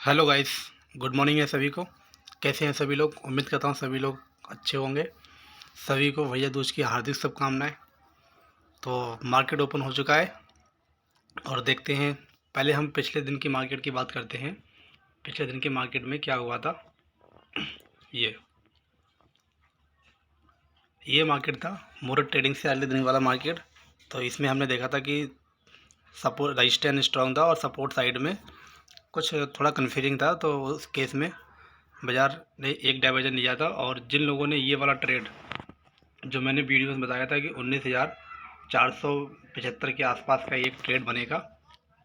Hello guys, good morning है सभी को। कैसे हैं सभी लोग? उम्मीद करता हूँ सभी लोग अच्छे होंगे। सभी को भैया दूज की हार्दिक शुभकामनाएं। तो मार्केट ओपन हो चुका है और देखते हैं। पहले हम पिछले दिन की मार्केट की बात करते हैं। पिछले दिन की मार्केट में क्या हुआ था। ये ये मार्केट था मुहूर्त ट्रेडिंग से अगले दिन वाला मार्केट। तो इसमें हमने देखा था कि सपोर्ट रजिस्टेंस स्ट्रॉन्ग था और सपोर्ट साइड में कुछ थोड़ा कन्फ्यूजिंग था। तो उस केस में बाज़ार ने एक डाइवर्जन लिया था। और जिन लोगों ने ये वाला ट्रेड जो मैंने वीडियो में बताया था कि 19,475 के आसपास का एक ट्रेड बनेगा,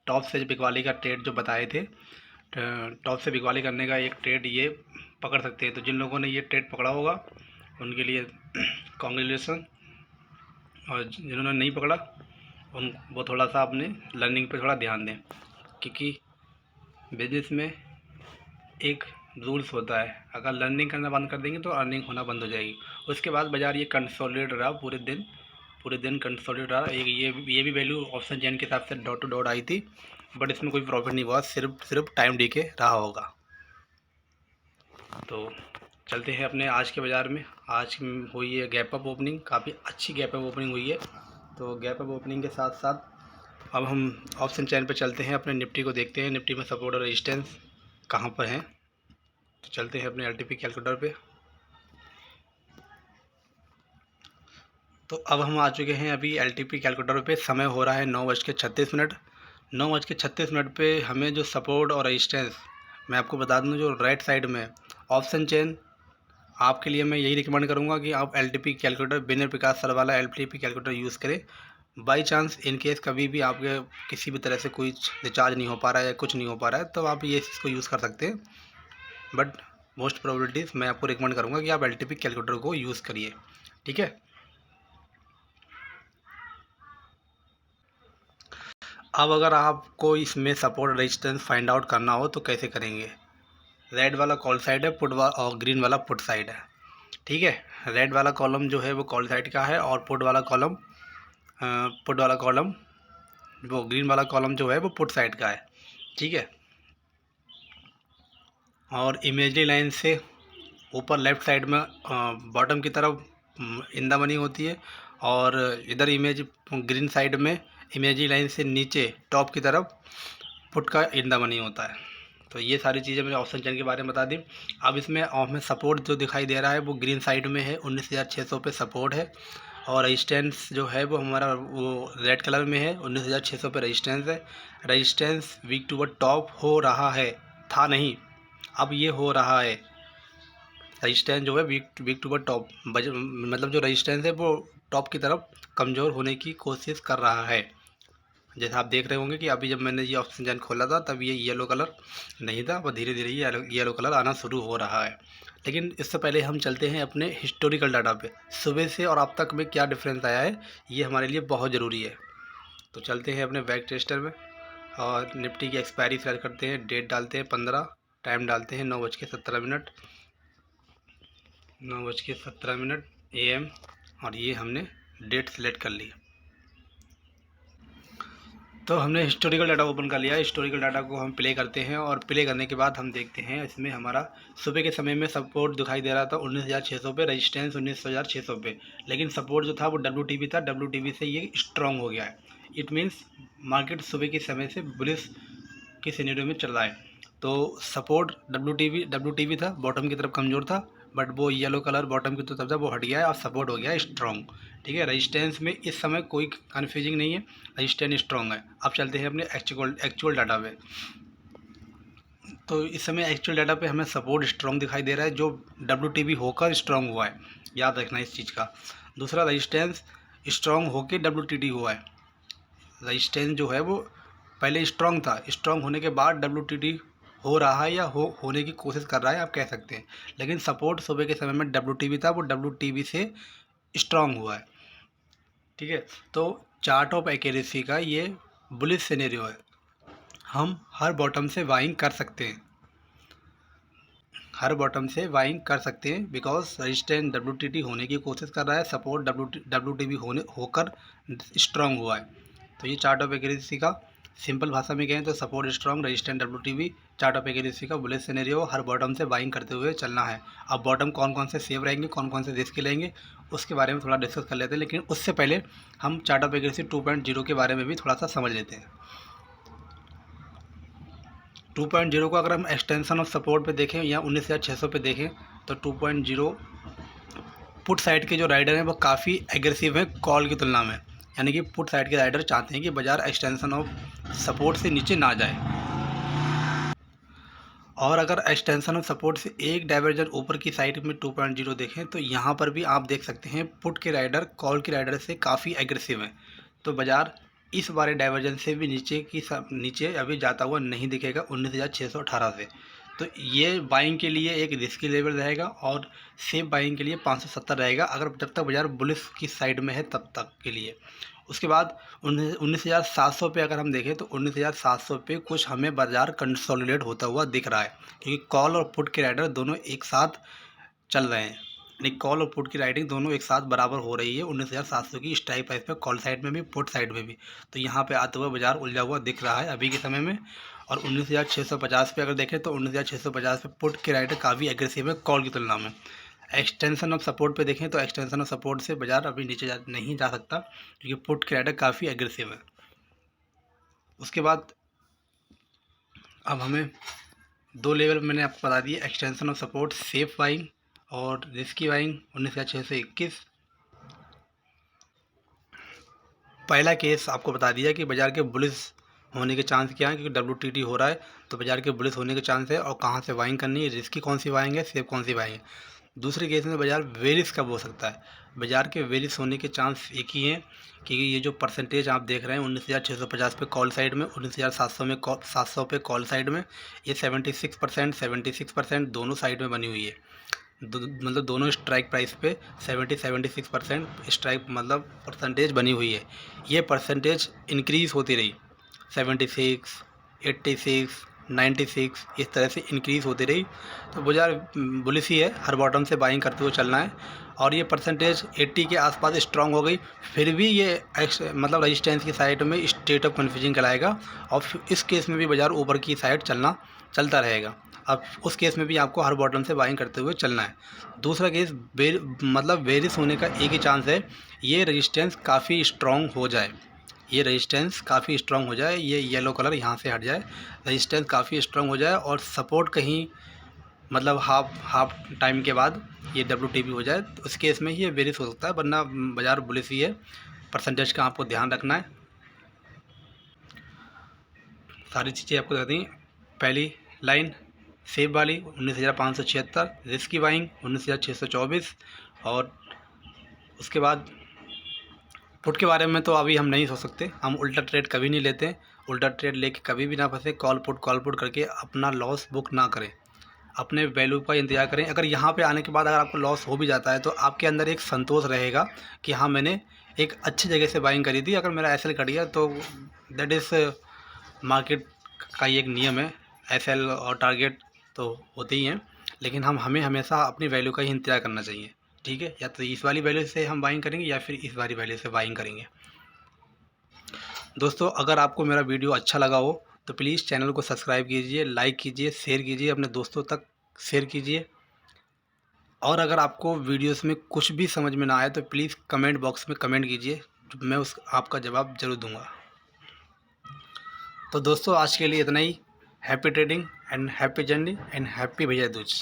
टॉप से बिकवाली का ट्रेड जो बताए थे, टॉप से बिकवाली करने का एक ट्रेड ये पकड़ सकते हैं। तो जिन लोगों ने ये ट्रेड पकड़ा होगा उनके लिए कॉन्ग्रेचुलेसन, और जिन्होंने नहीं पकड़ा उन वो थोड़ा सा अपने लर्निंग पे थोड़ा ध्यान दें, क्योंकि बिजनेस में एक रूल्स होता है, अगर लर्निंग करना बंद कर देंगे तो अर्निंग होना बंद हो जाएगी। उसके बाद बाज़ार ये कंसोलिडेट रहा पूरे दिन कंसोलिडेट रहा। एक ये भी वैल्यू ऑप्शन चेन के हिसाब से डॉट टू डॉट आई थी, बट इसमें कोई प्रॉफिट नहीं हुआ, सिर्फ टाइम डी के रहा होगा। तो चलते हैं अपने आज के बाज़ार में। आज हुई है गैप अप ओपनिंग, काफ़ी अच्छी गैप अप ओपनिंग हुई है। तो गैप अप ओपनिंग के साथ साथ अब हम ऑप्शन चैन पर चलते हैं, अपने निफ्टी को देखते हैं, निफ्टी में सपोर्ट और रेजिस्टेंस कहाँ पर हैं। तो चलते हैं अपने एलटीपी कैलकुलेटर पे। तो अब हम आ चुके हैं अभी एलटीपी कैलकुलेटर पे। समय हो रहा है 9:36। 9:36 पे हमें जो सपोर्ट और रेजिस्टेंस, मैं आपको बता दूं, जो राइट साइड में ऑप्शन चेन, आपके लिए मैं यही रिकमेंड करूंगा कि आप एलटीपी कैलकुलेटर, विनय प्रकाश सर वाला एलटीपी कैलकुलेटर यूज़ करें। बाई चांस इन केस कभी भी आपके किसी भी तरह से कोई रिचार्ज नहीं हो पा रहा है या कुछ नहीं हो पा रहा है, तो आप ये इसको यूज़ कर सकते हैं। बट मोस्ट प्रोबेबिलिटीज़ मैं आपको रिकमेंड करूँगा कि आप एलटीपी कैलकुलेटर को यूज़ करिए, ठीक है। अब अगर आपको इसमें सपोर्ट रेजिस्टेंस फाइंड आउट करना हो तो कैसे करेंगे। रेड वाला कॉल साइड है, और ग्रीन वाला पुट साइड है, ठीक है। रेड वाला कॉलम जो है वो कॉल साइड का है, और पुट वाला कॉलम वो ग्रीन वाला कॉलम जो है वो पुट साइड का है, ठीक है। और इमेजरी लाइन से ऊपर लेफ़्ट साइड में बॉटम की तरफ इन द मनी होती है, और इधर इमेज ग्रीन साइड में इमेजरी लाइन से नीचे टॉप की तरफ पुट का इन द मनी होता है। तो ये सारी चीज़ें मैंने ऑप्शन चेन के बारे में बता दी। अब इसमें हमें सपोर्ट जो दिखाई दे रहा है वो ग्रीन साइड में है, 19,600 पे सपोर्ट है, और रेजिस्टेंस जो है वो हमारा वो रेड कलर में है, 19,600 पे रेजिस्टेंस है। रेजिस्टेंस वीक टू टॉप हो रहा है, था नहीं, अब ये हो रहा है। रजिस्टेंस जो है वीक टू टॉप, मतलब जो रजिस्टेंस है वो टॉप की तरफ कमज़ोर होने की कोशिश कर रहा है। जैसे आप देख रहे होंगे कि अभी जब मैंने ये ऑप्शन चेन खोला था तब ये येलो कलर नहीं था, वो धीरे धीरे ये येलो कलर आना शुरू हो रहा है। लेकिन इससे पहले हम चलते हैं अपने हिस्टोरिकल डाटा पे, सुबह से और अब तक में क्या डिफरेंस आया है, ये हमारे लिए बहुत ज़रूरी है। तो चलते हैं अपने बैक टेस्टर में, और निफ्टी की एक्सपायरी सेलेक्ट करते हैं, डेट डालते हैं 15, टाइम डालते हैं 9:17, 9:17 AM, और ये हमने डेट सेलेक्ट कर ली। तो हमने हिस्टोरिकल डाटा ओपन कर लिया है। हिस्टोरिकल डाटा को हम प्ले करते हैं, और प्ले करने के बाद हम देखते हैं इसमें हमारा सुबह के समय में सपोर्ट दिखाई दे रहा था 19,600 पे, रेजिस्टेंस 19,600 पे, लेकिन सपोर्ट जो था वो WTB था। WTB से ये स्ट्रॉन्ग हो गया है। इट मीन्स मार्केट सुबह के समय से बुलिश के सिनेरियो में चल रहा है। तो सपोर्ट WTB था, बॉटम की तरफ कमज़ोर था, बट वो येलो कलर बॉटम की तरफ था वो हट गया है और सपोर्ट हो गया है स्ट्रॉन्ग, ठीक है। रेजिस्टेंस में इस समय कोई कन्फ्यूजिंग नहीं है, रेजिस्टेंस स्ट्रॉन्ग है। अब चलते हैं अपने एक्चुअल डाटा पे। तो इस समय एक्चुअल डाटा पे हमें सपोर्ट स्ट्रॉन्ग दिखाई दे रहा है, जो WTB होकर स्ट्रॉन्ग हुआ है, याद रखना इस चीज़ का। दूसरा, रेजिस्टेंस स्ट्रॉन्ग होकर WTD हुआ है। रेजिस्टेंस जो है वो पहले स्ट्रॉन्ग था, स्ट्रॉन्ग होने के बाद WTD हो रहा है, या होने की कोशिश कर रहा है, आप कह सकते हैं। लेकिन सपोर्ट सुबह के समय में WTB था, वो WTB से स्ट्रॉन्ग हुआ है, ठीक है। तो चार्ट ऑफ एक्यूरेसी का ये बुलिश सिनेरियो है। हम हर बॉटम से बाइंग कर सकते हैं, बिकॉज रेजिस्टेंस WTD होने की कोशिश कर रहा है, सपोर्ट WTB होकर स्ट्रॉन्ग हुआ है। तो ये चार्ट ऑफ एक्यूरेसी का सिंपल भाषा में कहें तो support strong, resistant WTB, chart of accuracy का बुलिश सिनेरियो, हर बॉटम से बाइंग करते हुए चलना है। अब बॉटम कौन कौन से सेफ रहेंगे, कौन कौन से रिस्क लेंगे, उसके बारे में थोड़ा डिस्कस कर लेते हैं। लेकिन उससे पहले हम चार्ट ऑफ एक्यूरेसी 2.0 के बारे में भी थोड़ा सा समझ लेते हैं। 2.0 को अगर हम एक्सटेंशन ऑफ सपोर्ट पे देखें या 19,600 पे देखें तो 2.0 पुट साइड के जो राइडर हैं वो काफ़ी एग्रेसिव हैं कॉल की तुलना में। यानी कि पुट साइड के राइडर चाहते हैं कि बाजार एक्सटेंशन ऑफ सपोर्ट से नीचे ना जाए, और अगर एक्सटेंशन ऑफ सपोर्ट से एक डाइवर्जन ऊपर की साइड में 2.0 देखें तो यहाँ पर भी आप देख सकते हैं पुट के राइडर कॉल के राइडर से काफ़ी एग्रेसिव हैं। तो बाज़ार इस बारे डाइवर्जन से भी नीचे अभी जाता हुआ नहीं दिखेगा 19,618 से। तो ये बाइंग के लिए एक रिस्की लेवल रहेगा और सेफ बाइंग के लिए 570 रहेगा, अगर जब तक बाज़ार बुलिश की साइड में है तब तक के लिए। उसके बाद 19,700 पे अगर हम देखें तो 19,700 पे कुछ हमें बाज़ार कंसोलिडेट होता हुआ दिख रहा है, क्योंकि कॉल और पुट के राइडर दोनों एक साथ चल रहे हैं। यानी कॉल और पुट की राइडिंग दोनों एक साथ बराबर हो रही है 19,700 की स्ट्राइक प्राइस पे, कॉल साइड में भी पुट साइड में भी। तो यहाँ पे आते हुए बाज़ार उलझा हुआ दिख रहा है अभी के समय में। और 19,650 पे अगर देखें तो 19,650 पे पुट के राइडर काफ़ी एग्रेसिव है कॉल की तुलना में। एक्सटेंशन ऑफ सपोर्ट पे देखें तो एक्सटेंशन ऑफ सपोर्ट से बाज़ार अभी नीचे नहीं जा सकता, क्योंकि पुट के राइडर काफ़ी एग्रेसिव है। उसके बाद अब हमें दो लेवल मैंने आपको बता दिए, extension of support, safe buying और रिस्की बाइंग 19,621। पहला केस आपको बता दिया कि बाज़ार के बुलिश होने के चांस क्या है, क्योंकि WTT हो रहा है तो बाज़ार के बुलिश होने के चांस है, और कहाँ से बाइंग करनी है, रिस्की कौन सी बाइंग है, सेफ कौन सी बाइंग है। दूसरे केस में बाज़ार वेरिस कब हो सकता है, बाज़ार के वेरिस होने के चांस एक ही हैं कि ये जो परसेंटेज आप देख रहे हैं 19,650 पे कॉल साइड में, 19,700 में 700 पे कॉल साइड में, ये 76% दोनों साइड में बनी हुई है। मतलब दोनों स्ट्राइक प्राइस पे 76% स्ट्राइक मतलब परसेंटेज बनी हुई है। ये परसेंटेज इंक्रीज़ होती रही, 76, 86, 96 इस तरह से इंक्रीज़ होती रही। तो बाज़ार बुलिश ही है, हर बॉटम से बाइंग करते हुए चलना है। और ये परसेंटेज 80 के आसपास स्ट्रांग हो गई, फिर भी ये मतलब रजिस्टेंस की साइड में स्टेट ऑफ कन्फ्यूजन कहलाएगा, और इस केस में भी बाज़ार ऊपर की साइड चलता रहेगा। अब उस केस में भी आपको हर बॉटम से बाइंग करते हुए चलना है। दूसरा केस मतलब वेरिस होने का एक ही चांस है, ये रेजिस्टेंस काफ़ी स्ट्रॉन्ग हो जाए, ये रेजिस्टेंस काफ़ी स्ट्रॉन्ग हो जाए, ये येलो कलर यहाँ से हट जाए, रेजिस्टेंस काफ़ी स्ट्रॉन्ग हो जाए और सपोर्ट कहीं मतलब हाफ टाइम के बाद ये WTB हो जाए, तो उस केस में ही ये वेरिस हो सकता है, वरना बाज़ार बुलिश ही है। परसेंटेज का आपको ध्यान रखना है। सारी चीज़ें आपको बता दी। पहली लाइन सेफ वाली 19,576, रिस्की बाइंग 19,624, और उसके बाद पुट के बारे में तो अभी हम नहीं सोच सकते, हम उल्टा ट्रेड कभी नहीं लेते, उल्टा ट्रेड लेके कभी भी ना फंसे, कॉल पुट करके अपना लॉस बुक ना करें, अपने वैल्यू का इंतजार करें। अगर यहाँ पे आने के बाद अगर आपको लॉस हो भी जाता है तो आपके अंदर एक संतोष रहेगा कि हाँ मैंने एक अच्छी जगह से बाइंग करी थी। अगर मेरा SL कट गया तो दैट इज़ मार्केट का ये एक नियम है, SL और टारगेट तो होते ही हैं, लेकिन हमें हमेशा अपनी वैल्यू का ही इंतजार करना चाहिए। ठीक है, या तो इस वाली वैल्यू से हम बाइंग करेंगे या फिर इस वाली वैल्यू से बाइंग करेंगे। दोस्तों अगर आपको मेरा वीडियो अच्छा लगा हो तो प्लीज़ चैनल को सब्सक्राइब कीजिए, लाइक कीजिए, शेयर कीजिए, अपने दोस्तों तक शेयर कीजिए। और अगर आपको वीडियोस में कुछ भी समझ में ना आए तो प्लीज़ कमेंट बॉक्स में कमेंट कीजिए, मैं आपका जवाब ज़रूर दूंगा। तो दोस्तों आज के लिए इतना ही। Happy trading and happy journey and happy Bhaiya Dooj.